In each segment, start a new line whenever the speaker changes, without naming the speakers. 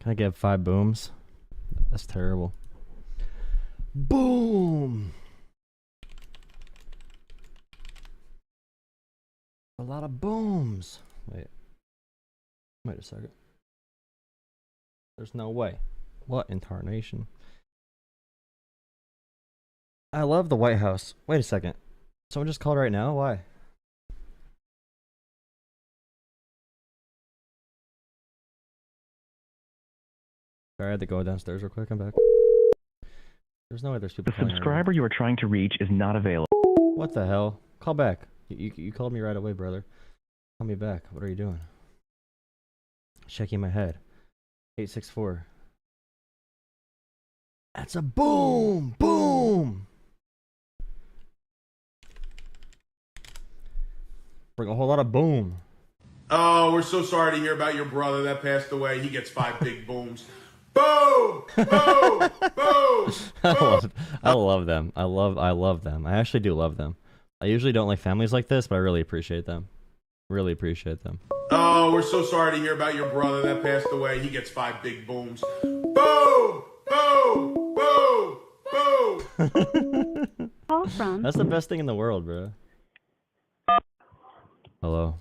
Can I get 5 booms? That's terrible. Boom! A lot of booms. Wait a second. There's no way. What in tarnation? I love the White House. Wait a second. Someone just called right now? Why? Sorry, I had to go downstairs real quick. I'm back. There's no way there's people
The
calling right
subscriber you are trying to reach is not available.
now. What the hell? Call back. You called me right away, brother. Call me back. What are you doing? Shaking my head. 864. That's a boom! Boom! Bring a whole lot of boom.
Oh, we're so sorry to hear about your brother that passed away. He gets 5 big booms. Boom! Boom! Boom!
I love them. I love them. I actually do love them. I usually don't like families like this, but I really appreciate them. Really appreciate them.
Oh, we're so sorry to hear about your brother that passed away. He gets 5 big booms. Boom! Boom! Boom! Boom!
Call from.
That's the best thing in the world, bro. Hello.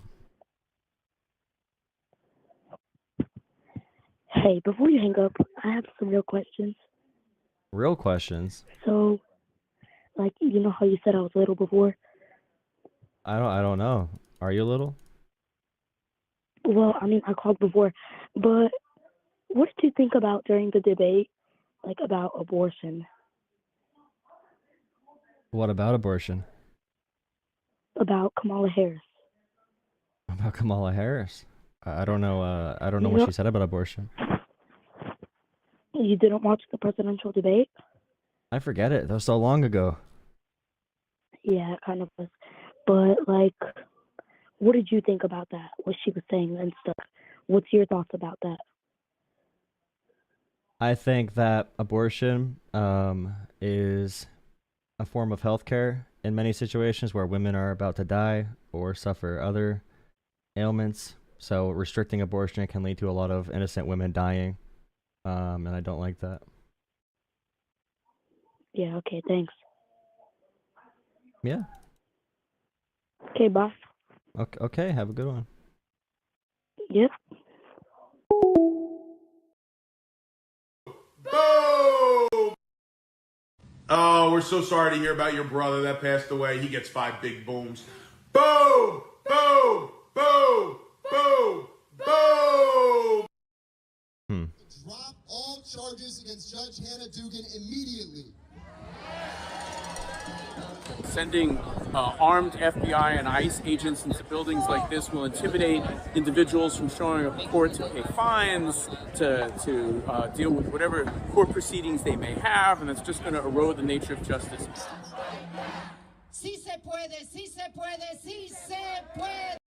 Hey, before you hang up, I have some real questions.
Real questions?
So, like, you know how you said I was little before?
I don't know. Are you little?
Well, I mean, I called before, but what did you think about during the debate, like, about abortion?
What about abortion?
About Kamala Harris?
About Kamala Harris? I don't know. I don't know what she said about abortion.
You didn't watch the presidential debate?
I forget it. That was so long ago.
Yeah, it kind of was. But, like, what did you think about that? What she was saying and stuff? What's your thoughts about that?
I think that abortion is a form of healthcare in many situations where women are about to die or suffer other ailments. So restricting abortion can lead to a lot of innocent women dying, and I don't like that.
Yeah, okay, thanks.
Yeah.
Okay, bye.
Okay, have a good one.
Yep.
Boom! Oh, we're so sorry to hear about your brother that passed away. He gets 5 big booms. Boom! Boom! Boom! Boom! Boom!
Drop all charges against Judge Hannah Dugan immediately.
Sending armed FBI and ICE agents into buildings like this will intimidate individuals from showing up in court to pay fines, to deal with whatever court proceedings they may have, and it's just going to erode the nature of justice.
Sí se puede, sí se puede, sí se puede.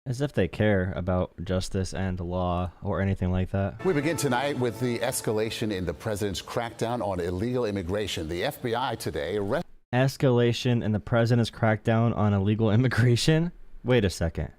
As if they care about justice and law or anything like that.
We begin tonight with the escalation in the president's crackdown on illegal immigration. The FBI today arrested.
Escalation in the president's crackdown on illegal immigration? Wait a second.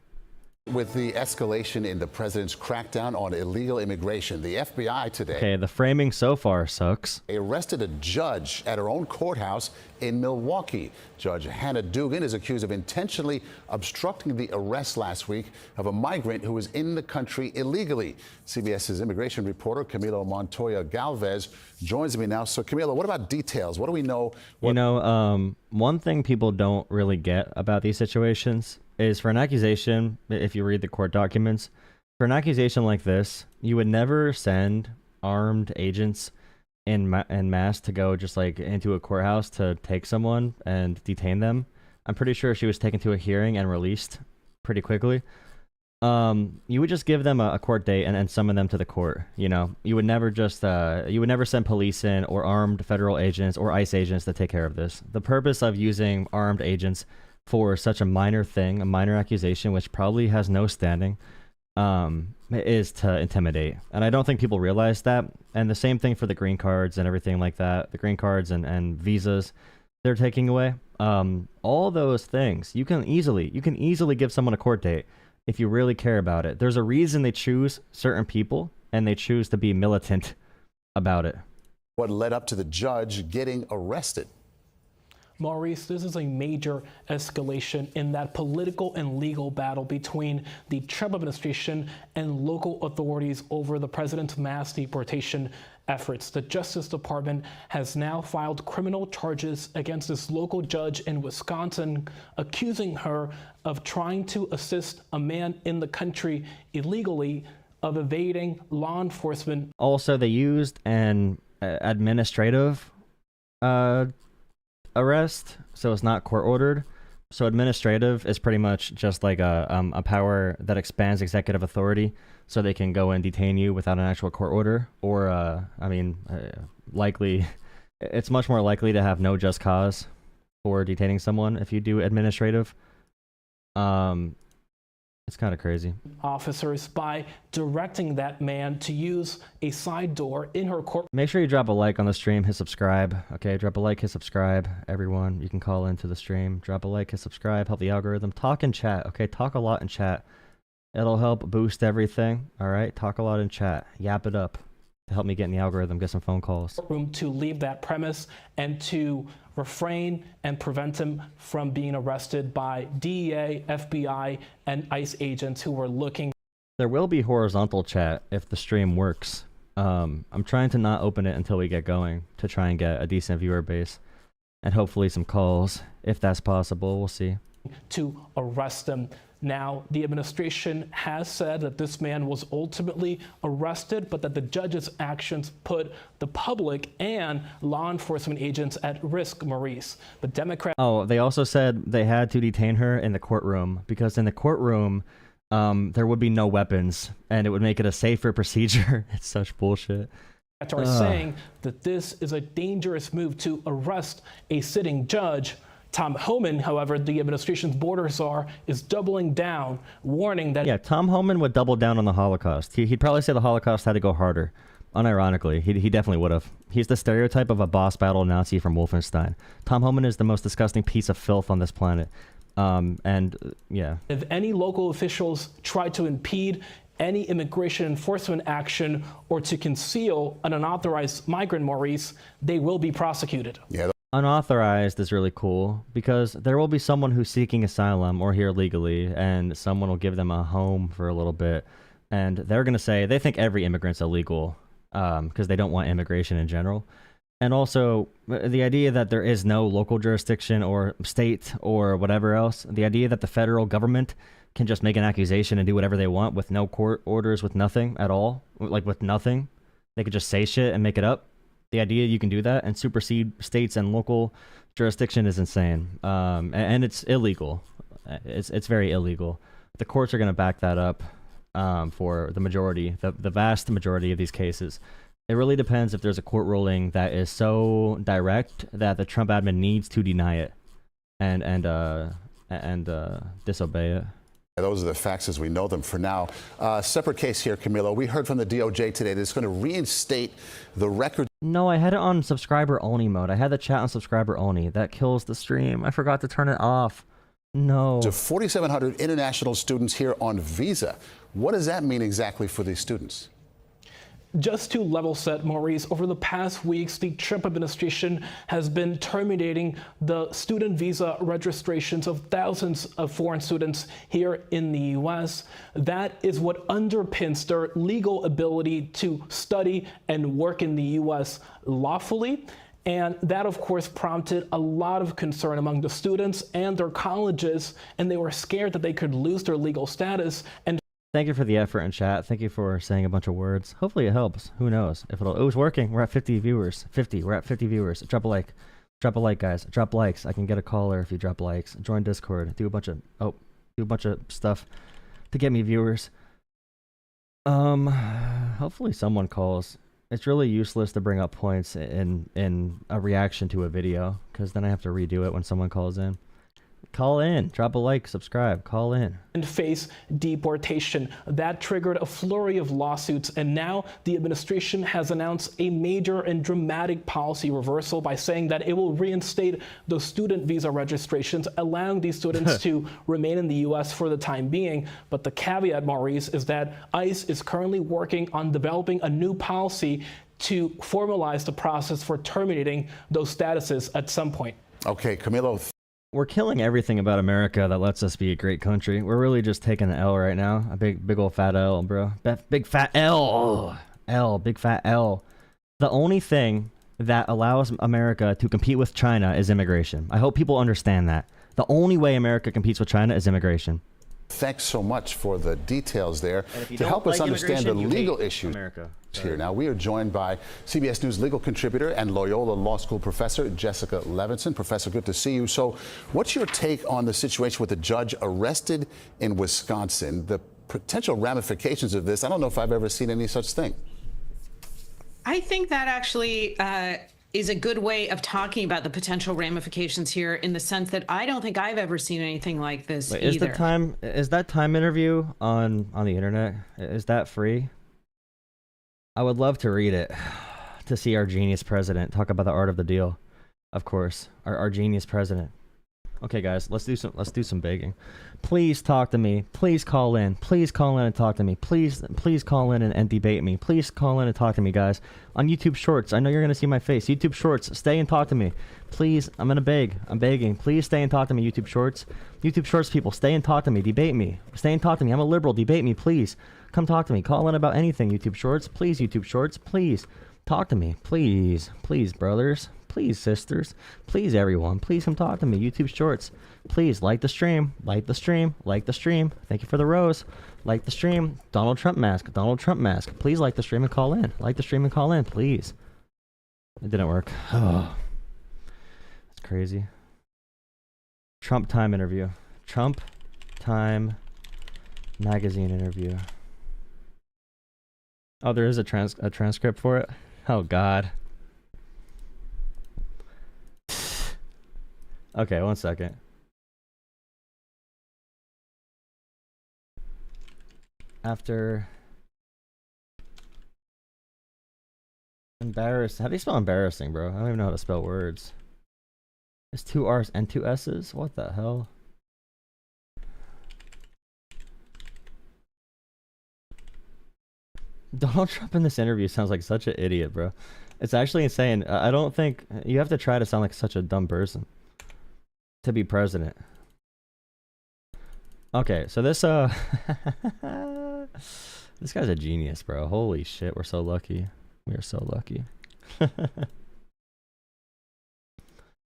With the escalation in the president's crackdown on illegal immigration, the FBI today.
Okay, the framing so far sucks.
Arrested a judge at her own courthouse in Milwaukee. Judge Hannah Dugan is accused of intentionally obstructing the arrest last week of a migrant who was in the country illegally. CBS's immigration reporter Camilo Montoya Galvez joins me now. So, Camilo, what about details? What do we know?
One thing people don't really get about these situations is for an accusation, if you read the court documents, for an accusation like this, you would never send armed agents in mass to go just like into a courthouse to take someone and detain them. I'm pretty sure she was taken to a hearing and released pretty quickly. You would just give them a court date and summon them to the court. You know, you would never just you would never send police in or armed federal agents or ICE agents to take care of this. The purpose of using armed agents for such a minor thing, a minor accusation, which probably has no standing, is to intimidate. And I don't think people realize that. And the same thing for the green cards and everything like that. The green cards and visas they're taking away. All those things, you can easily give someone a court date if you really care about it. There's a reason they choose certain people and they choose to be militant about it.
What led up to the judge getting arrested?
Maurice, this is a major escalation in that political and legal battle between the Trump administration and local authorities over the president's mass deportation efforts. The Justice Department has now filed criminal charges against this local judge in Wisconsin, accusing her of trying to assist a man in the country illegally of evading law enforcement.
Also, they used an administrative arrest, so it's not court ordered. So administrative is pretty much just like a power that expands executive authority, so they can go and detain you without an actual court order. Or likely, it's much more likely to have no just cause for detaining someone if you do administrative. It's kind of crazy.
Officers by directing that man to use a side door in her court.
Make sure you drop a like on the stream, hit subscribe. Okay, drop a like, hit subscribe. Everyone, you can call into the stream. Drop a like, hit subscribe, help the algorithm. Talk in chat, okay? Talk a lot in chat. It'll help boost everything, all right? Talk a lot in chat. Yap it up to help me get in the algorithm, get some phone calls.
Room to leave that premise and to refrain and prevent him from being arrested by DEA, FBI, and ICE agents who were looking.
There will be horizontal chat if the stream works. I'm trying to not open it until we get going to try and get a decent viewer base and hopefully some calls if that's possible. We'll see.
To arrest him. Now, the administration has said that this man was ultimately arrested, but that the judge's actions put the public and law enforcement agents at risk, Maurice. But Democrats...
Oh, they also said they had to detain her in the courtroom because in the courtroom, there would be no weapons and it would make it a safer procedure. It's such bullshit.
Are saying that this is a dangerous move to arrest a sitting judge. Tom Homan, however, the administration's border czar, is doubling down, warning that...
Yeah, Tom Homan would double down on the Holocaust. He'd probably say the Holocaust had to go harder. Unironically, he definitely would have. He's the stereotype of a boss battle Nazi from Wolfenstein. Tom Homan is the most disgusting piece of filth on this planet. Yeah.
If any local officials try to impede any immigration enforcement action or to conceal an unauthorized migrant, Maurice, they will be prosecuted.
Yeah.
Unauthorized is really cool because there will be someone who's seeking asylum or here legally, and someone will give them a home for a little bit, and they're going to say they think every immigrant's illegal because they don't want immigration in general. And also the idea that there is no local jurisdiction or state or whatever else, the idea that the federal government can just make an accusation and do whatever they want with no court orders, with nothing at all, like with nothing. They could just say shit and make it up. The idea you can do that and supersede states and local jurisdiction is insane, and it's illegal. It's very illegal. The courts are going to back that up for the majority, the vast majority of these cases. It really depends if there's a court ruling that is so direct that the Trump admin needs to deny it and disobey it.
Those are the facts as we know them for now. Separate case here, Camilo. We heard from the DOJ today that it's going to reinstate the record.
No, I had it on subscriber only mode. I had the chat on subscriber only. That kills the stream. I forgot to turn it off. No.
To 4,700 international students here on visa. What does that mean exactly for these students?
Just to level set, Maurice, over the past weeks, the Trump administration has been terminating the student visa registrations of thousands of foreign students here in the U.S. That is what underpins their legal ability to study and work in the U.S. lawfully. And that, of course, prompted a lot of concern among the students and their colleges, and they were scared that they could lose their legal status. And
thank you for the effort in chat. Thank you for saying a bunch of words. Hopefully it helps. Who knows if it was working. We're at 50 viewers. 50. We're at 50 viewers. Drop a like. Drop a like, guys. Drop likes. I can get a caller if you drop likes. Join Discord. Do a bunch of stuff to get me viewers. Hopefully someone calls. It's really useless to bring up points in a reaction to a video because then I have to redo it when someone calls in. Call in, drop a like, subscribe, call in.
And face deportation. That triggered a flurry of lawsuits, and now the administration has announced a major and dramatic policy reversal by saying that it will reinstate the student visa registrations, allowing these students to remain in the U.S. for the time being. But the caveat, Maurice, is that ICE is currently working on developing a new policy to formalize the process for terminating those statuses at some point.
Okay, Camilo.
We're killing everything about America that lets us be a great country. We're really just taking an L right now. A big old fat L, bro. Big fat L. Big fat L. The only thing that allows America to compete with China is immigration. I hope people understand that. The only way America competes with China is immigration.
Thanks so much for the details there. To help us understand the legal issues here now, we are joined by CBS News legal contributor and Loyola Law School professor Jessica Levinson. Professor, good to see you. So what's your take on the situation with the judge arrested in Wisconsin? The potential ramifications of this, I don't know if I've ever seen any such thing.
I think that actually is a good way of talking about the potential ramifications here, in the sense that I don't think I've ever seen anything like this either.
Is that Time interview on the internet? Is that free? I would love to read it, to see our genius president talk about the art of the deal. Of course, our genius president. Okay, guys, let's do some begging. Please talk to me. Please call in. Please call in and talk to me. Please call in and debate me. Please call in and talk to me, guys. On YouTube Shorts, I know you're gonna see my face. YouTube Shorts, stay and talk to me. Please, I'm gonna beg. I'm begging. Please stay and talk to me, YouTube Shorts. YouTube Shorts people, stay and talk to me. Debate me. Stay and talk to me. I'm a liberal. Debate me, please. Come talk to me. Call in about anything, YouTube Shorts. Please, YouTube Shorts. Please. Talk to me. Please. Please, brothers. Please, sisters. Please, everyone. Please come talk to me. YouTube Shorts. Please like the stream. Like the stream. Like the stream. Thank you for the rose. Like the stream. Donald Trump mask. Donald Trump mask. Please like the stream and call in. Like the stream and call in, please. It didn't work. Oh. That's crazy. Trump Time interview. Trump Time magazine interview. Oh, there is a transcript for it? Oh, God. Okay, one second. After embarrassing. How do you spell embarrassing, bro? I don't even know how to spell words. It's 2 R's and 2 S's? What the hell? Donald Trump in this interview sounds like such an idiot, bro. It's actually insane. I don't think you have to try to sound like such a dumb person to be president. Okay, so this this guy's a genius, bro. Holy shit, we're so lucky. We are so lucky.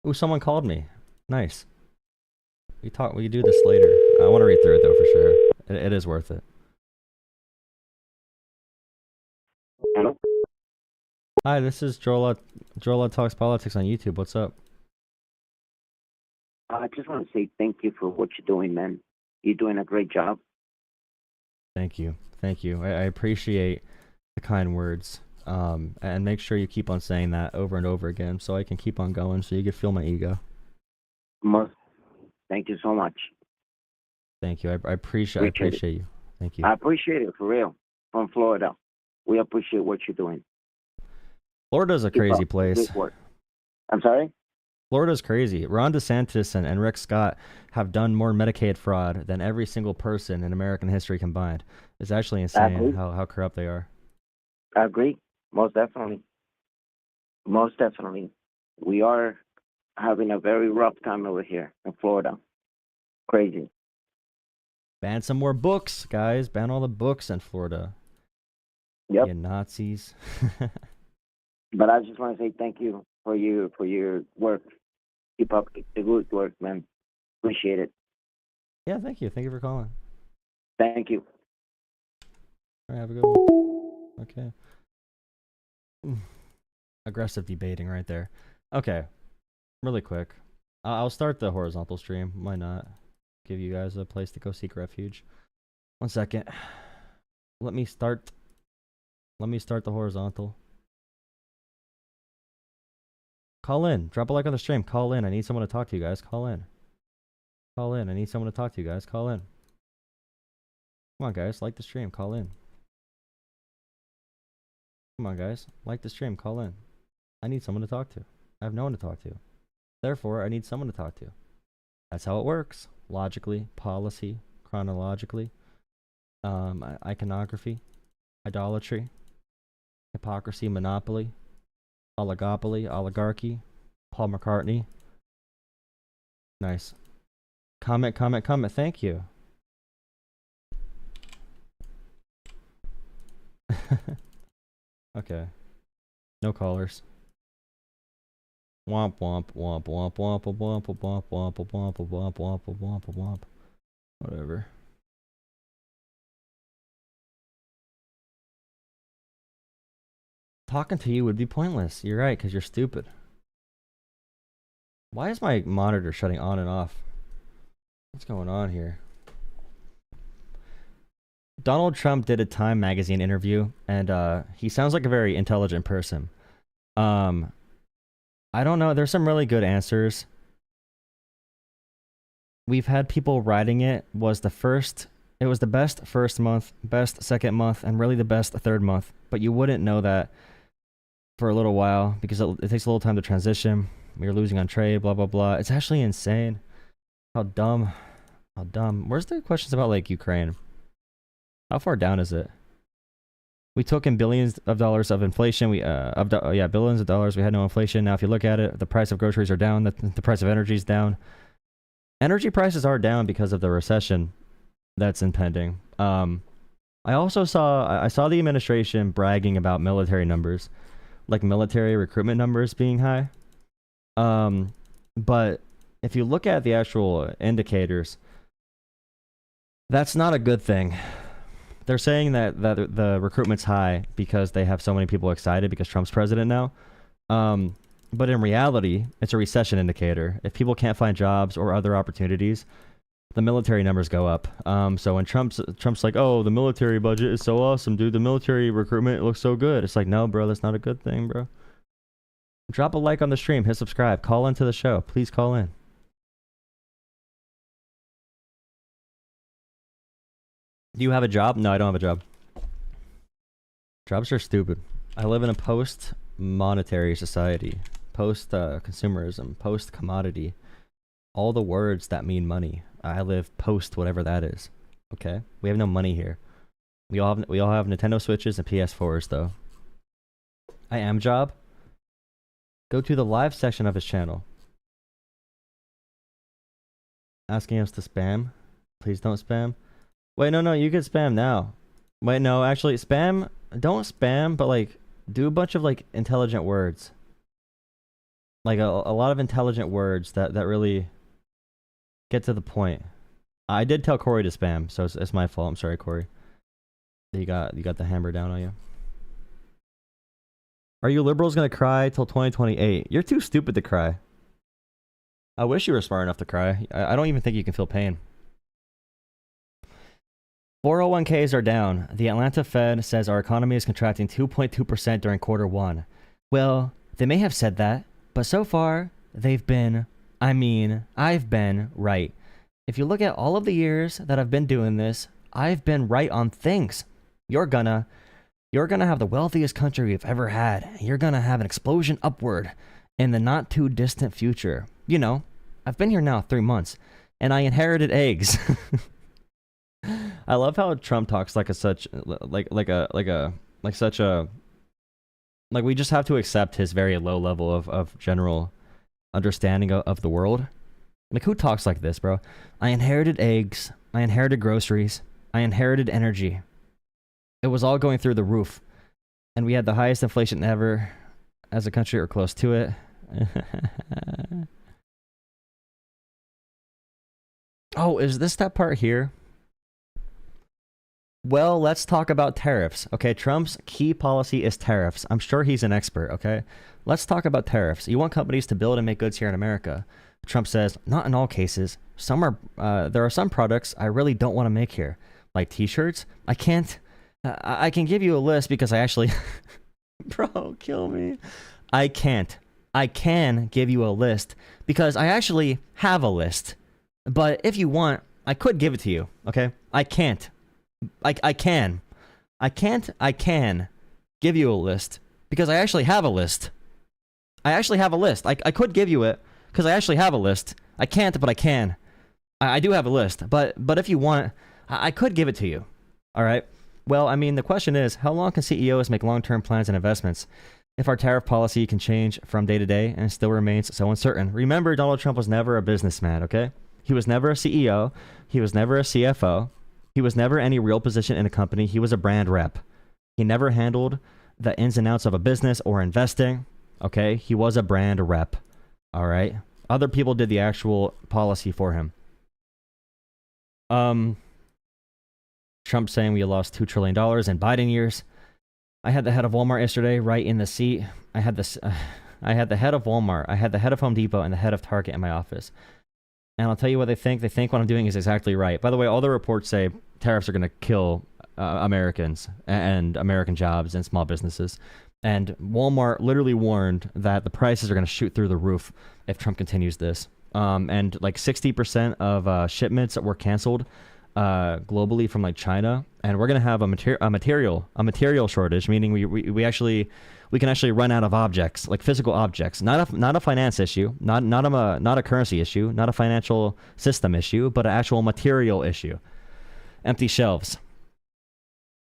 Ooh, someone called me. Nice. We do this later. I want to read through it though for sure. It is worth it.
Hello?
Hi, this is Jolah Talks Politics on YouTube. What's up?
I just want to say thank you for what you're doing, man. You're doing a great job.
Thank you. Thank you. I appreciate the kind words. And make sure you keep on saying that over and over again so I can keep on going so you can feel my ego.
Thank you so much.
Thank you. I appreciate you. Thank you.
I appreciate it, for real. From Florida. We appreciate what you're doing.
Florida's a crazy place.
I'm sorry?
Florida's crazy. Ron DeSantis and Rick Scott have done more Medicaid fraud than every single person in American history combined. It's actually insane how corrupt they are.
I agree. Most definitely. Most definitely. We are having a very rough time over here in Florida. Crazy.
Ban some more books, guys. Ban all the books in Florida.
Yep.
You Nazis.
But I just want to say thank you for your work. Keep up the good work, man. Appreciate it.
Yeah, thank you. Thank you for calling.
Thank you.
All right, have a good one. Okay. Aggressive debating right there. Okay. Really quick. I'll start the horizontal stream. Why not? Give you guys a place to go seek refuge. 1 second. Let me start the horizontal. Call in. Drop a like on the stream. Call in. I need someone to talk to you guys. Call in. Call in. I need someone to talk to, you guys. Call in. Come on, guys. Like the stream. Call in. Come on, guys. Like the stream. Call in. I need someone to talk to. I have no one to talk to. Therefore, I need someone to talk to. That's how it works. Logically, policy, chronologically, iconography, idolatry, hypocrisy, monopoly, oligopoly, oligarchy, Paul McCartney. Nice. Comment, comment, comment. Thank you. Okay. No callers. Womp womp womp womp womp womp womp womp womp womp womp womp womp womp. Whatever. Talking to you would be pointless. You're right, because you're stupid. Why is my monitor shutting on and off? What's going on here? Donald Trump did a Time magazine interview, and he sounds like a very intelligent person. I don't know. There's some really good answers. We've had people writing it was the best first month, best second month, and really the best third month. But you wouldn't know that for a little while because it takes a little time to transition. You're losing on trade, blah, blah, blah. It's actually insane. How dumb. How dumb. Where's the questions about, like, Ukraine? How far down is it? We took in billions of dollars of inflation. Billions of dollars. We had no inflation. Now, if you look at it, the price of groceries are down. The price of energy is down. Energy prices are down because of the recession that's impending. I saw the administration bragging about military numbers, like military recruitment numbers being high. But if you look at the actual indicators, that's not a good thing. They're saying that the recruitment's high because they have so many people excited because Trump's president now. But in reality, it's a recession indicator. If people can't find jobs or other opportunities, the military numbers go up. So when Trump's like, oh, the military budget is so awesome, dude. The military recruitment looks so good. It's like, no, bro, that's not a good thing, bro. Drop a like on the stream. Hit subscribe. Call into the show. Please call in. Do you have a job? No, I don't have a job. Jobs are stupid. I live in a post-monetary society. Post-consumerism. Post-commodity. All the words that mean money. I live post whatever that is. Okay? We have no money here. We all have Nintendo Switches and PS4s, though. I am job. Go to the live section of his channel. Asking us to spam. Please don't spam. Wait, no, you can spam now. Wait, no, actually, spam. Don't spam, but, like, do a bunch of, like, intelligent words. Like, a lot of intelligent words that really get to the point. I did tell Corey to spam, so it's my fault. I'm sorry, Corey. You got the hammer down on you. Are you liberals gonna cry till 2028? You're too stupid to cry. I wish you were smart enough to cry. I don't even think you can feel pain. 401ks are down. The Atlanta Fed says our economy is contracting 2.2% during Q1. Well, they may have said that, but so far, I've been right. If you look at all of the years that I've been doing this, I've been right on things. You're gonna have the wealthiest country we've ever had. You're gonna have an explosion upward in the not too distant future. You know, I've been here now 3 months, and I inherited eggs. I love how Trump talks like we just have to accept his very low level of general understanding of the world. Like, who talks like this, bro? I inherited eggs. I inherited groceries. I inherited energy. It was all going through the roof. And we had the highest inflation ever as a country or close to it. Oh, is this that part here? Well, let's talk about tariffs. Okay, Trump's key policy is tariffs. I'm sure he's an expert, okay? Let's talk about tariffs. You want companies to build and make goods here in America. Trump says, not in all cases. There are some products I really don't want to make here. Like t-shirts. I can give you a list because I actually... Bro, kill me. I can't. I can give you a list because I actually have a list. But if you want, I could give it to you, okay? I can't. I can give you a list because I actually have a list. I could give you it because I actually have a list. I can't, but I can. I do have a list. But if you want, I could give it to you. All right? Well, I mean, the question is, how long can CEOs make long-term plans and investments if our tariff policy can change from day to day and still remains so uncertain? Remember, Donald Trump was never a businessman, okay? He was never a CEO. He was never a CFO. He was never any real position in a company. He was a brand rep. He never handled the ins and outs of a business or investing, okay? He was a brand rep, all right? Other people did the actual policy for him. Trump saying we lost $2 trillion in Biden years. I had the head of Walmart yesterday right in the seat. I had the head of Walmart. I had the head of Home Depot and the head of Target in my office. And I'll tell you what they think. They think what I'm doing is exactly right. By the way, all the reports say tariffs are going to kill Americans and American jobs and small businesses. And Walmart literally warned that the prices are going to shoot through the roof if Trump continues this. And like 60% of shipments were canceled globally from like China. And we're going to have a material shortage, meaning we can actually run out of objects, like physical objects, not a finance issue, not a currency issue, not a financial system issue, but an actual material issue. Empty shelves.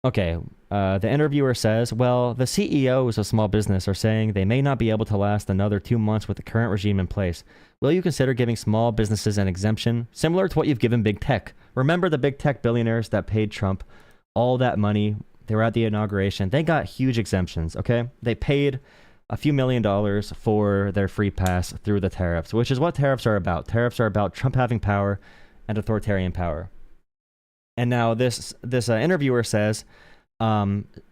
Okay, the interviewer says, well, the CEOs of small business are saying they may not be able to last another 2 months with the current regime in place. Will you consider giving small businesses an exemption, similar to what you've given big tech? Remember the big tech billionaires that paid Trump all that money? They were at the inauguration. They got huge exemptions, okay? They paid a few $1 million for their free pass through the tariffs, which is what tariffs are about. Tariffs are about Trump having power and authoritarian power. And now this interviewer says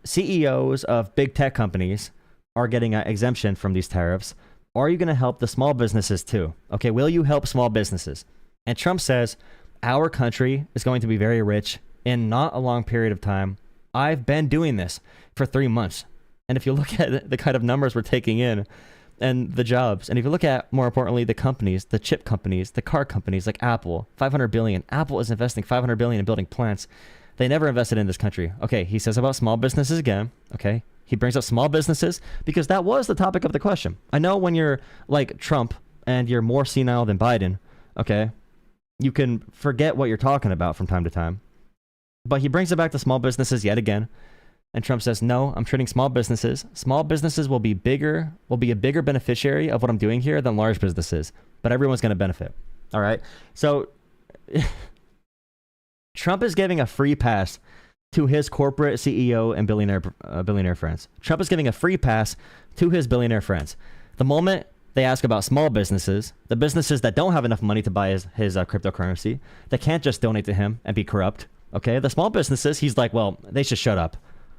CEOs of big tech companies are getting an exemption from these tariffs. Are you going to help the small businesses too? Okay, will you help small businesses? And Trump says, our country is going to be very rich in not a long period of time. I've been doing this for 3 months. And if you look at the kind of numbers we're taking in and the jobs, and if you look at, more importantly, the companies, the chip companies, the car companies like Apple, $500 billion. Apple is investing $500 billion in building plants. They never invested in this country. Okay, he says about small businesses again. Okay, he brings up small businesses because that was the topic of the question. I know when you're like Trump and you're more senile than Biden, okay, you can forget what you're talking about from time to time. But he brings it back to small businesses yet again. And Trump says, no, I'm treating small businesses. Small businesses will be a bigger beneficiary of what I'm doing here than large businesses. But everyone's going to benefit. All right. So Trump is giving a free pass to his corporate CEO and billionaire friends. Trump is giving a free pass to his billionaire friends. The moment they ask about small businesses, the businesses that don't have enough money to buy his cryptocurrency, they can't just donate to him and be corrupt. Okay, the small businesses, he's like, well, they should shut up.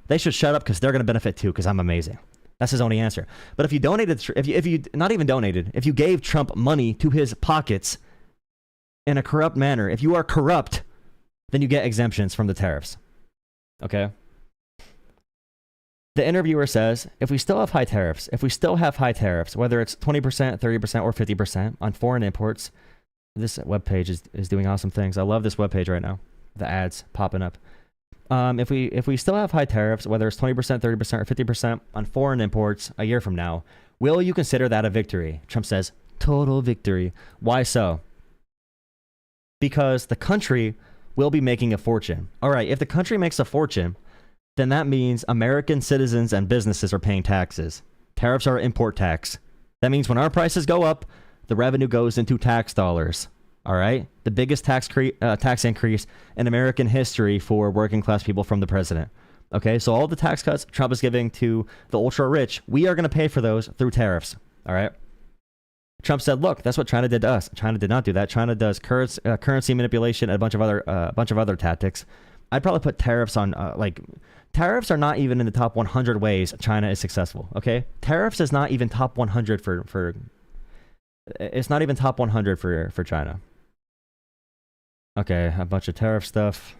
They should shut up because they're going to benefit too because I'm amazing. That's his only answer. But if you donated, if you not even donated, if you gave Trump money to his pockets in a corrupt manner, if you are corrupt, then you get exemptions from the tariffs. Okay? The interviewer says, if we still have high tariffs, whether it's 20%, 30%, or 50% on foreign imports, this webpage is doing awesome things. I love this webpage right now. The ads popping up. If we still have high tariffs, whether it's 20%, 30%, or 50% on foreign imports a year from now, will you consider that a victory? Trump says, total victory. Why so? Because the country will be making a fortune. All right, if the country makes a fortune, then that means American citizens and businesses are paying taxes. Tariffs are import tax. That means when our prices go up, the revenue goes into tax dollars. All right, the biggest tax increase in American history for working class people from the president. Okay, so all the tax cuts Trump is giving to the ultra rich, we are going to pay for those through tariffs. All right. Trump said, "Look, that's what China did to us. China did not do that. China does currency manipulation and a bunch of other tactics. I'd probably put tariffs on tariffs are not even in the top 100 ways China is successful. Okay, tariffs is not even top 100 for it's not even top 100 for China." Okay, a bunch of tariff stuff.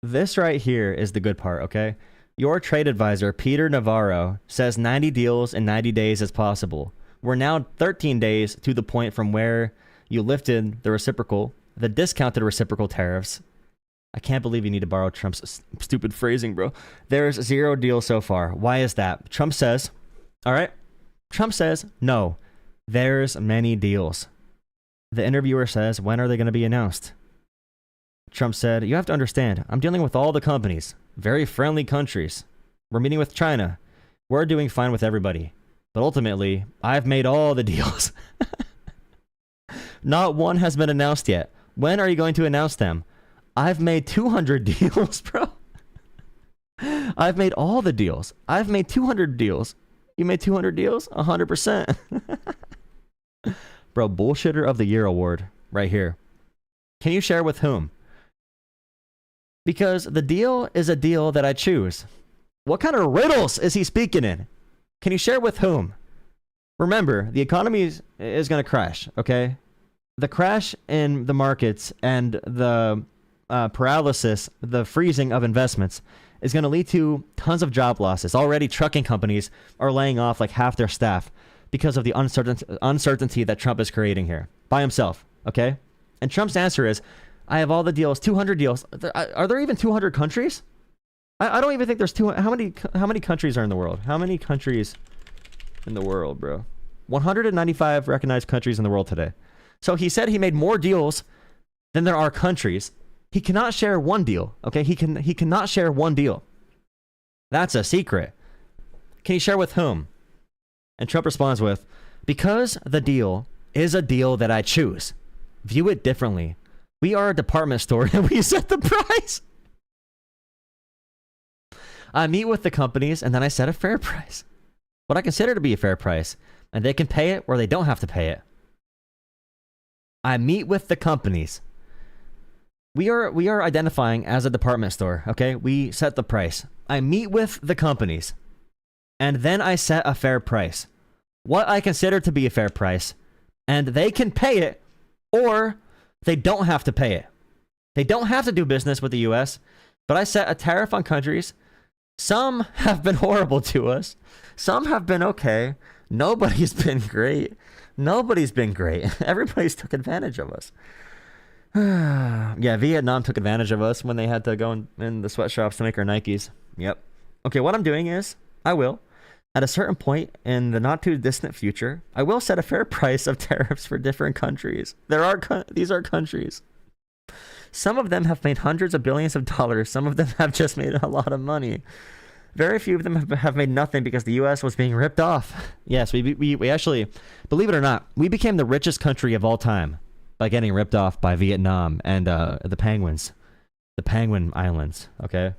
This right here is the good part, okay? Your trade advisor, Peter Navarro, says 90 deals in 90 days is possible. We're now 13 days to the point from where you lifted the discounted reciprocal tariffs. I can't believe you need to borrow Trump's stupid phrasing, bro. There's 0 deals so far. Why is that? Trump says, all right? Trump says, no, there's many deals. The interviewer says, when are they going to be announced? Trump said, you have to understand, I'm dealing with all the companies, very friendly countries. We're meeting with China. We're doing fine with everybody. But ultimately, I've made all the deals. Not one has been announced yet. When are you going to announce them? I've made 200 deals, bro. I've made all the deals. I've made 200 deals. You made 200 deals? 100%. Bro, Bullshitter of the Year award right here. Can you share with whom? Because the deal is a deal that I choose. What kind of riddles is he speaking in? Can you share with whom? Remember, the economy is going to crash, okay? The crash in the markets and the paralysis, the freezing of investments is going to lead to tons of job losses. Already, trucking companies are laying off like half their staff because of the uncertainty that Trump is creating here by himself, okay? And Trump's answer is, I have all the deals, 200 deals. Are there even 200 countries? I don't even think there's how many countries are in the world? How many countries in the world, bro? 195 recognized countries in the world today. So he said he made more deals than there are countries. He cannot share one deal, okay? He cannot share one deal. That's a secret. Can you share with whom? And Trump responds with, because the deal is a deal that I choose. View it differently. We are a department store and we set the price. I meet with the companies and then I set a fair price. What I consider to be a fair price. And they can pay it or they don't have to pay it. I meet with the companies. We are identifying as a department store, okay? We set the price. I meet with the companies. And then I set a fair price. What I consider to be a fair price. And they can pay it or they don't have to pay it. They don't have to do business with the US, but I set a tariff on countries. Some have been horrible to us. Some have been okay. Nobody's been great. Nobody's been great. Everybody's took advantage of us. Yeah, Vietnam took advantage of us when they had to go in the sweatshops to make our Nikes. Yep. Okay, what I'm doing is, I will, at a certain point in the not too distant future, I will set a fair price of tariffs for different countries. These are countries. Some of them have made hundreds of billions of dollars. Some of them have just made a lot of money. Very few of them have made nothing because the U.S. was being ripped off. Yes, we actually, believe it or not, we became the richest country of all time by getting ripped off by Vietnam and the Penguins. The Penguin Islands, okay?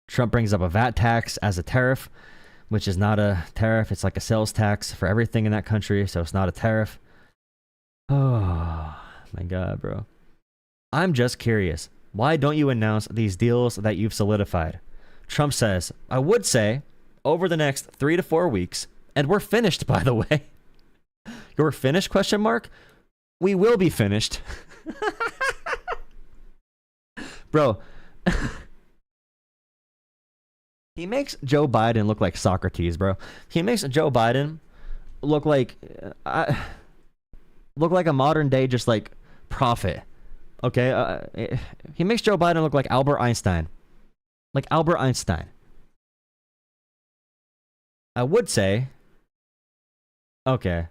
Trump brings up a VAT tax as a tariff, which is not a tariff. It's like a sales tax for everything in that country, so it's not a tariff. Oh, my God, bro. I'm just curious. Why don't you announce these deals that you've solidified? Trump says, I would say, over the next 3 to 4 weeks, and we're finished, by the way. You're finished, question mark? We will be finished. Bro. He makes Joe Biden look like Socrates, bro. He makes Joe Biden look like a modern day just like prophet. Okay, he makes Joe Biden look like Albert Einstein. Like Albert Einstein. I would say, okay.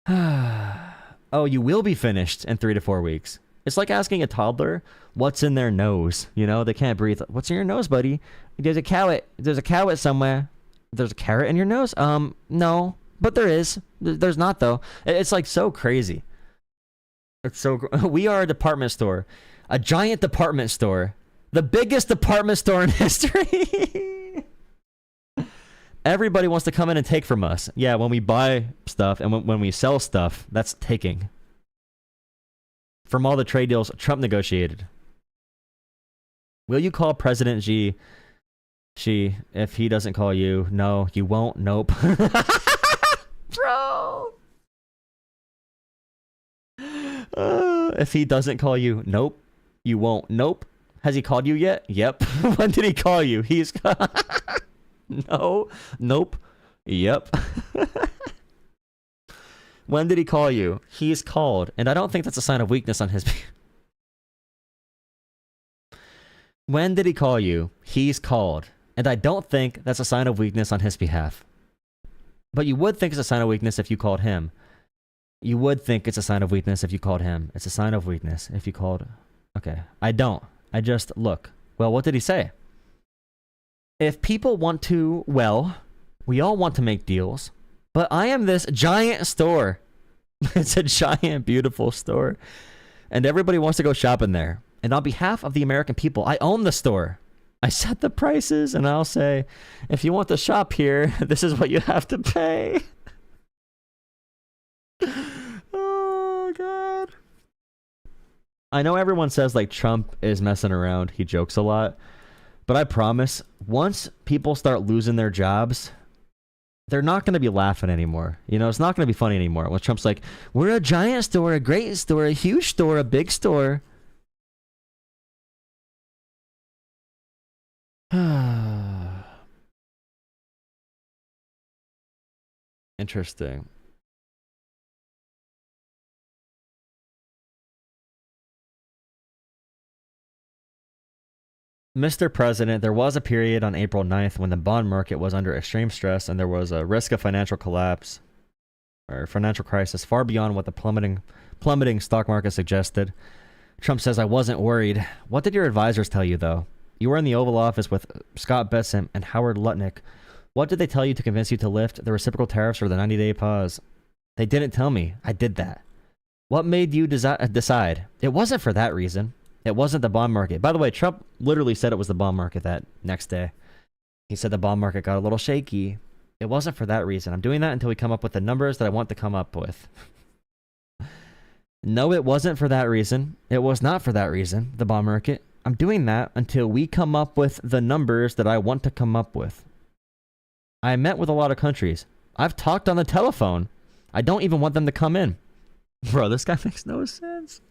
Oh, you will be finished in 3 to 4 weeks. It's like asking a toddler what's in their nose. You know, they can't breathe. What's in your nose, buddy? There's a carrot. There's a carrot somewhere. There's a carrot in your nose? No, but there is. There's not though. It's like so crazy. It's so. We are a department store, a giant department store, the biggest department store in history. Everybody wants to come in and take from us. Yeah, when we buy stuff and when we sell stuff, that's taking. From all the trade deals Trump negotiated. Will you call President Xi if he doesn't call you? No, you won't. Nope. Bro. If he doesn't call you, nope. You won't. Nope. Has he called you yet? Yep. When did he call you? He's... No. Nope. Yep. When did he call you? He's called. And I don't think that's a sign of weakness on his behalf. When did he call you? He's called. And I don't think that's a sign of weakness on his behalf. But you would think it's a sign of weakness if you called him. You would think it's a sign of weakness if you called him. It's a sign of weakness if you called... Okay. I don't. I just... Look. Well, what did he say? If people want to... Well, we all want to make deals. But I am this giant store. It's a giant, beautiful store. And everybody wants to go shopping there. And on behalf of the American people, I own the store. I set the prices, and I'll say, if you want to shop here, this is what you have to pay. Oh, God. I know everyone says, like, Trump is messing around. He jokes a lot. But I promise, once people start losing their jobs... They're not going to be laughing anymore. You know, it's not going to be funny anymore. When Trump's like, we're a giant store, a great store, a huge store, a big store. Interesting. Mr. President, there was a period on April 9th when the bond market was under extreme stress and there was a risk of financial collapse or financial crisis far beyond what the plummeting stock market suggested. Trump says, I wasn't worried. What did your advisors tell you, though? You were in the Oval Office with Scott Bessent and Howard Lutnick. What did they tell you to convince you to lift the reciprocal tariffs or the 90-day pause? They didn't tell me. I did that. What made you decide? It wasn't for that reason. It wasn't the bond market. By the way, Trump literally said it was the bond market that next day. He said the bond market got a little shaky. It wasn't for that reason. I'm doing that until we come up with the numbers that I want to come up with. No, it wasn't for that reason. It was not for that reason, the bond market. I'm doing that until we come up with the numbers that I want to come up with. I met with a lot of countries. I've talked on the telephone. I don't even want them to come in. Bro, this guy makes no sense.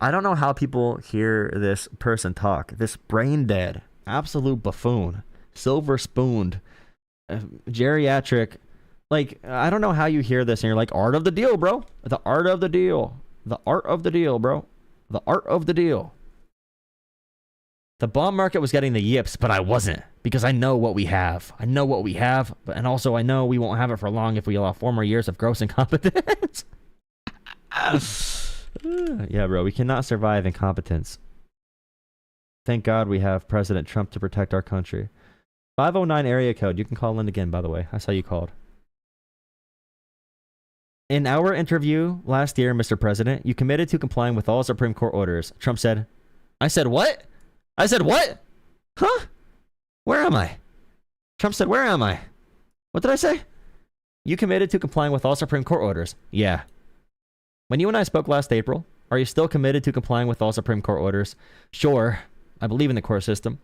I don't know how people hear this person talk. This brain dead, absolute buffoon, silver spooned, geriatric. Like, I don't know how you hear this and you're like, art of the deal, bro. The art of the deal. The art of the deal, bro. The art of the deal. The bond market was getting the yips, but I wasn't. Because I know what we have. I know what we have. And also I know we won't have it for long if we allow 4 more years of gross incompetence. Yeah, bro, we cannot survive incompetence. Thank God we have President Trump to protect our country. 509 area code. You can call in again, by the way. I saw you called. In our interview last year, Mr. President, you committed to complying with all Supreme Court orders. Trump said, I said what? I said what? Huh? Where am I? Trump said, where am I? What did I say? You committed to complying with all Supreme Court orders. Yeah. When you and I spoke last April, are you still committed to complying with all Supreme Court orders? Sure. I believe in the court system.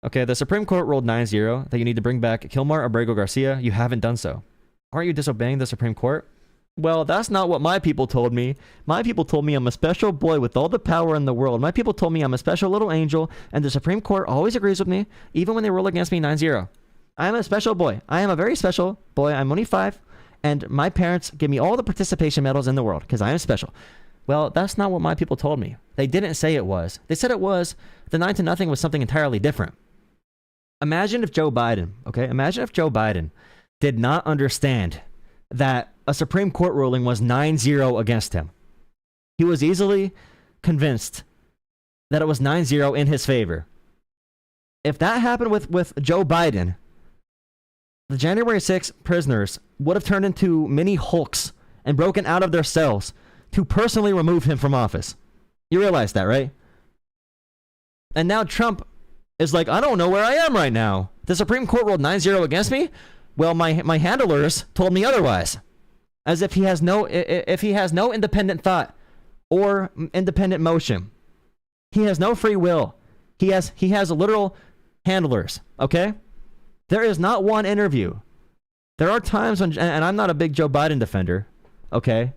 Okay, the Supreme Court ruled 9-0 that you need to bring back Kilmar Abrego Garcia. You haven't done so. Aren't you disobeying the Supreme Court? Well, that's not what my people told me. My people told me I'm a special boy with all the power in the world. My people told me I'm a special little angel, and the Supreme Court always agrees with me, even when they rule against me 9-0. I am a special boy. I am a very special boy. I'm only 5, and my parents give me all the participation medals in the world, because I am special. Well, that's not what my people told me. They didn't say it was. They said it was. The 9-0 was something entirely different. Imagine if Joe Biden, okay? Imagine if Joe Biden did not understand that a Supreme Court ruling was 9-0 against him. He was easily convinced that it was 9-0 in his favor. If that happened with Joe Biden, the January 6th prisoners would have turned into mini Hulks and broken out of their cells to personally remove him from office. You realize that, right? And now Trump is like, I don't know where I am right now. The Supreme Court ruled 9-0 against me. Well, my handlers told me otherwise. As if he has no independent thought or independent motion. He has no free will. He has literal handlers, okay? There is not one interview. There are times when, and I'm not a big Joe Biden defender, okay?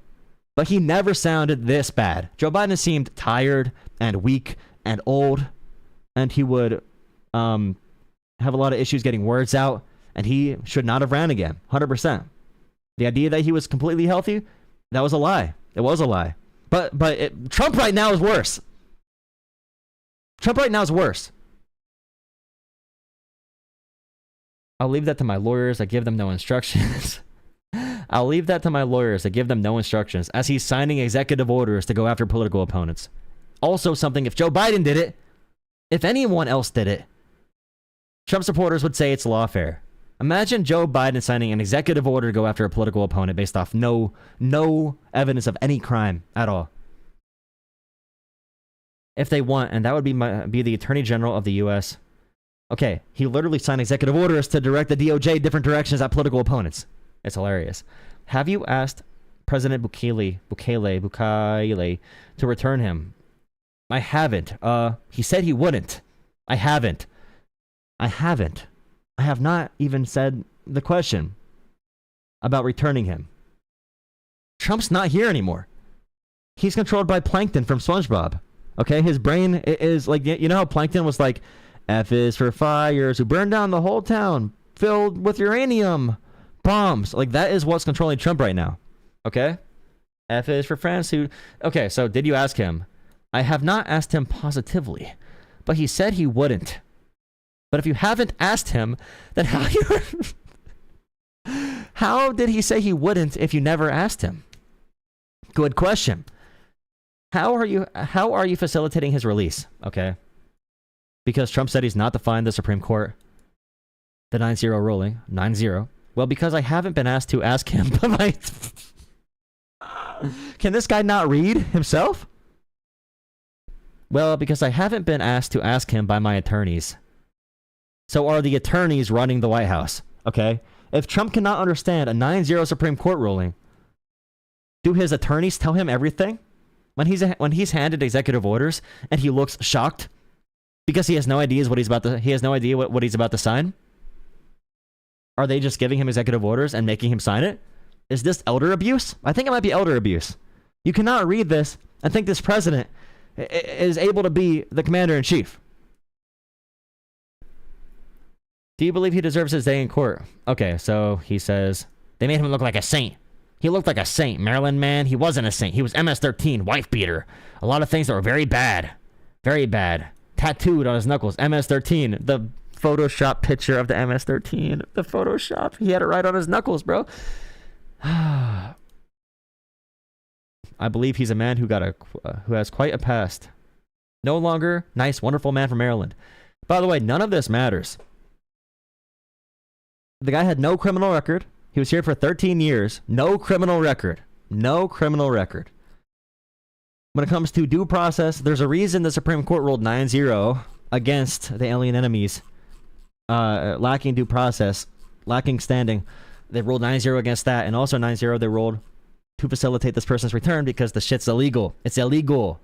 But he never sounded this bad. Joe Biden seemed tired and weak and old, and he would have a lot of issues getting words out, and he should not have ran again, 100%. The idea that he was completely healthy, that was a lie. It was a lie. But Trump right now is worse. Trump right now is worse. I'll leave that to my lawyers. I give them no instructions. I'll leave that to my lawyers. I give them no instructions as he's signing executive orders to go after political opponents. Also something, if Joe Biden did it, if anyone else did it, Trump supporters would say it's lawfare. Imagine Joe Biden signing an executive order to go after a political opponent based off no evidence of any crime at all. If they want, and that would be the Attorney General of the U.S. Okay, he literally signed executive orders to direct the DOJ different directions at political opponents. It's hilarious. Have you asked President Bukele to return him? I haven't. He said he wouldn't. I haven't. I have not even said the question about returning him. Trump's not here anymore. He's controlled by Plankton from SpongeBob. Okay, his brain is like, you know how Plankton was like, F is for fires who burned down the whole town filled with uranium bombs. Like, that is what's controlling Trump right now. Okay? F is for France who... Okay, so did you ask him? I have not asked him positively, but he said he wouldn't. But if you haven't asked him, then how did he say he wouldn't if you never asked him? Good question. How are you facilitating his release? Okay. Because Trump said he's not defying the Supreme Court. The 9-0 ruling. 9-0. Well, because I haven't been asked to ask him. Can this guy not read himself? Well, because I haven't been asked to ask him by my attorneys. So are the attorneys running the White House? Okay? If Trump cannot understand a 9-0 Supreme Court ruling, do his attorneys tell him everything? When he's handed executive orders and he looks shocked because he has no idea what he's about to sign? Are they just giving him executive orders and making him sign it? Is this elder abuse? I think it might be elder abuse. You cannot read this and think this president is able to be the commander-in-chief. Do you believe he deserves his day in court? Okay, so he says, they made him look like a saint. He looked like a saint. Maryland man, he wasn't a saint. He was MS-13, wife beater. A lot of things that were very bad. Very bad. Tattooed on his knuckles, MS-13. The Photoshop picture of the MS-13. The Photoshop. He had it right on his knuckles, bro. I believe he's a man who has quite a past. No longer nice, wonderful man from Maryland. By the way, none of this matters. The guy had no criminal record. He was here for 13 years. No criminal record. No criminal record. When it comes to due process, there's a reason the Supreme Court ruled 9-0 against the alien enemies. Lacking due process, lacking standing. They ruled 9-0 against that, and also 9-0 they ruled to facilitate this person's return because the shit's illegal. It's illegal.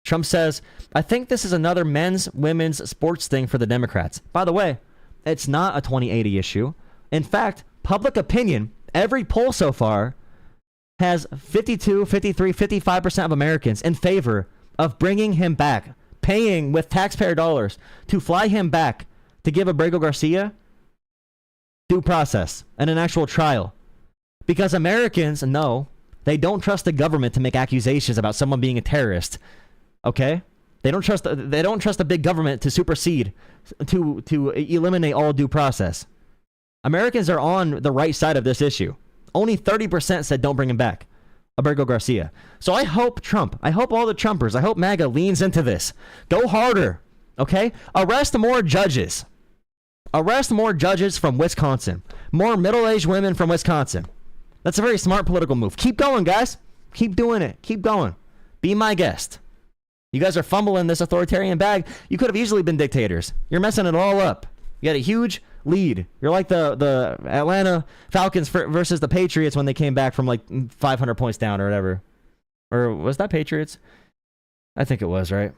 Trump says, I think this is another men's, women's sports thing for the Democrats. By the way, it's not a 2080 issue. In fact, public opinion, every poll so far has 52, 53, 55% of Americans in favor of bringing him back, paying with taxpayer dollars to fly him back to give Abrego Garcia due process and an actual trial. Because Americans know they don't trust the government to make accusations about someone being a terrorist. Okay? They don't trust the big government to supersede, to eliminate all due process. Americans are on the right side of this issue. Only 30% said don't bring him back. Abrego Garcia. So I hope I hope all the Trumpers, I hope MAGA leans into this. Go harder. Okay? Arrest more judges. Arrest more judges from Wisconsin. More middle-aged women from Wisconsin. That's a very smart political move. Keep going, guys. Keep doing it. Keep going. Be my guest. You guys are fumbling this authoritarian bag. You could have easily been dictators. You're messing it all up. You had a huge lead. You're like the Atlanta Falcons versus the Patriots when they came back from like 500 points down or whatever. Or was that Patriots? I think it was, right?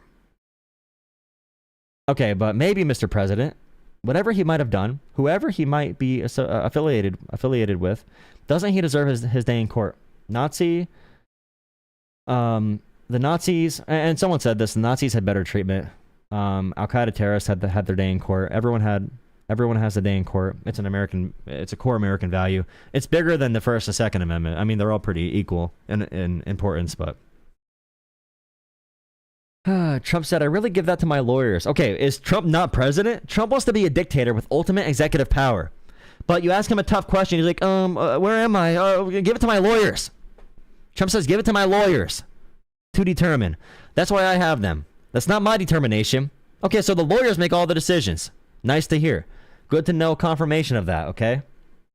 Okay, but maybe Mr. President, whatever he might have done, whoever he might be affiliated with, doesn't he deserve his day in court? Nazi The Nazis, and someone said this, the Nazis had better treatment. Al Qaeda terrorists had their day in court. Everyone has a day in court. It's a core American value. It's bigger than the First and Second Amendment. I mean, they're all pretty equal in importance, but Trump said, "I really give that to my lawyers." Okay, is Trump not president? Trump wants to be a dictator with ultimate executive power. But you ask him a tough question, he's like, where am I? Give it to my lawyers. Trump says, give it to my lawyers to determine. That's why I have them. That's not my determination. Okay, so the lawyers make all the decisions. Nice to hear. Good to know confirmation of that, okay?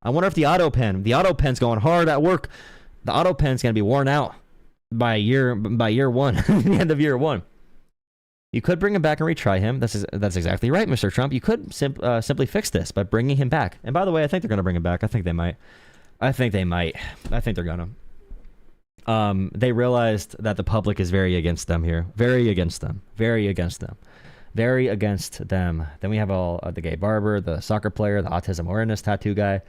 I wonder if the auto pen's going hard at work. The auto pen's going to be worn out by year one, the end of year one. You could bring him back and retry him. That's exactly right, Mr. Trump. You could simply fix this by bringing him back. And by the way, I think they're going to bring him back. I think they might. I think they're going to. They realized that the public is very against them here. Very against them. Very against them. Very against them. Then we have all the gay barber, the soccer player, the autism awareness tattoo guy,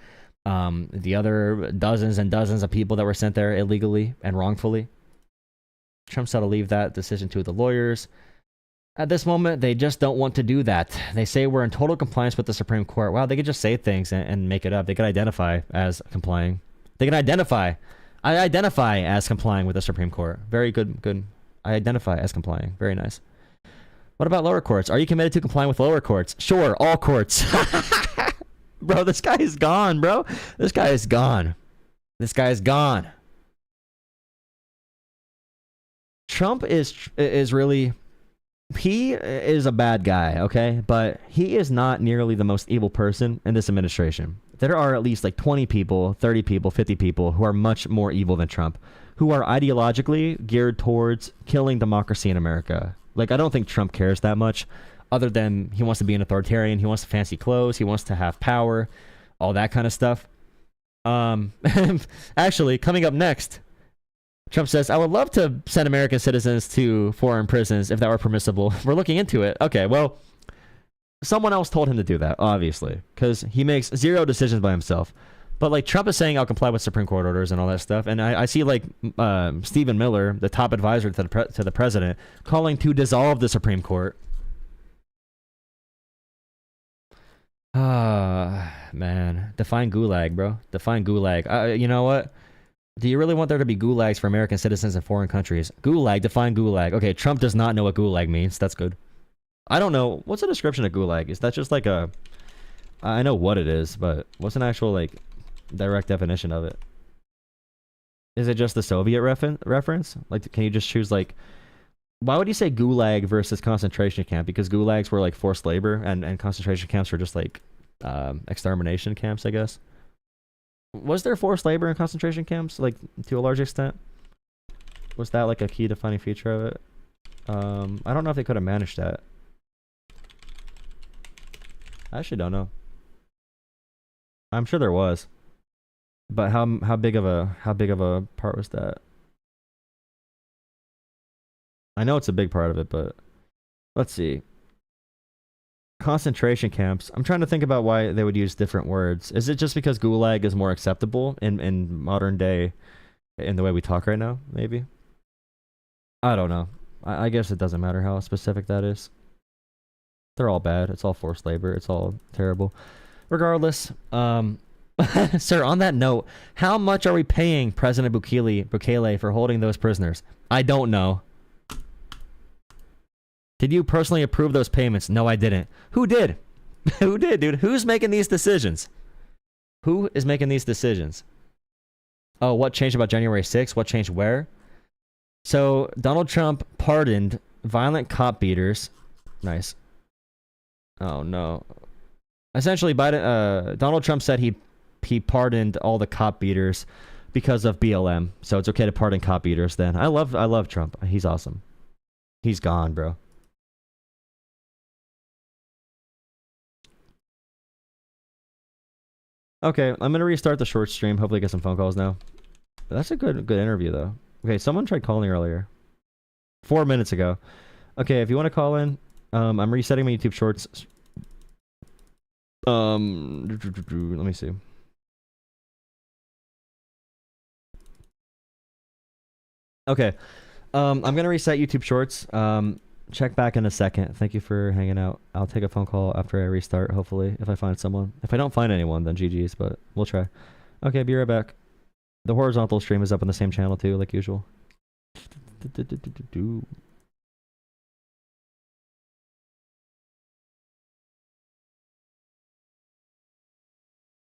the other dozens and dozens of people that were sent there illegally and wrongfully. Trump said to leave that decision to the lawyers. At this moment, they just don't want to do that. They say we're in total compliance with the Supreme Court. Wow, they could just say things and make it up. They could identify as complying. They can identify. I identify as complying with the Supreme Court. Very good. Good. I identify as complying. Very nice. What about lower courts? Are you committed to complying with lower courts? Sure, all courts. Bro, this guy is gone, bro. This guy is gone. This guy is gone. Trump is really... He is a bad guy, okay? But he is not nearly the most evil person in this administration. There are at least like 20 people, 30 people, 50 people who are much more evil than Trump, who are ideologically geared towards killing democracy in America. Like, I don't think Trump cares that much, other than he wants to be an authoritarian, he wants fancy clothes, he wants to have power, all that kind of stuff. Actually, coming up next, Trump says, I would love to send American citizens to foreign prisons if that were permissible. We're looking into it. Okay, well, someone else told him to do that, obviously, because he makes zero decisions by himself. But like Trump is saying, I'll comply with Supreme Court orders and all that stuff. And I see like Stephen Miller, the top advisor to the president, calling to dissolve the Supreme Court. Man, define gulag, bro. Define gulag. You know what? Do you really want there to be gulags for American citizens in foreign countries? Gulag, define gulag. Okay, Trump does not know what gulag means. That's good. I don't know. What's the description of gulag? Is that just like a... I know what it is, but what's an actual, like, direct definition of it? Is it just the Soviet reference? Like, can you just choose, like... Why would you say gulag versus concentration camp? Because gulags were, like, forced labor, and concentration camps were just, like, extermination camps, I guess. Was there forced labor in concentration camps, like, to a large extent? Was that, like, a key defining feature of it? I don't know if they could have managed that. I actually don't know. I'm sure there was. But how big of a part was that? I know it's a big part of it, but let's see. Concentration camps. I'm trying to think about why they would use different words. Is it just because gulag is more acceptable in modern day, in the way we talk right now, maybe? I don't know. I guess it doesn't matter how specific that is. They're all bad. It's all forced labor. It's all terrible. Regardless, sir, on that note, how much are we paying President Bukele for holding those prisoners? I don't know. Did you personally approve those payments? No, I didn't. Who did? Who did, dude? Who's making these decisions? Who is making these decisions? Oh, what changed about January 6th? What changed where? So, Donald Trump pardoned violent cop beaters. Nice. Oh, no. Essentially, Donald Trump said he pardoned all the cop beaters because of BLM. So, it's okay to pardon cop beaters then. I love Trump. He's awesome. He's gone, bro. Okay, I'm gonna restart the short stream. Hopefully get some phone calls now. That's a good interview though. Okay, someone tried calling earlier. 4 minutes ago. Okay, if you want to call in, I'm resetting my YouTube shorts. Let me see. Okay, I'm gonna reset YouTube Shorts. Check back in a second. Thank you for hanging out. I'll take a phone call after I restart, hopefully, if I find someone. If I don't find anyone, then GG's, but we'll try. Okay, be right back. The horizontal stream is up on the same channel too, like usual.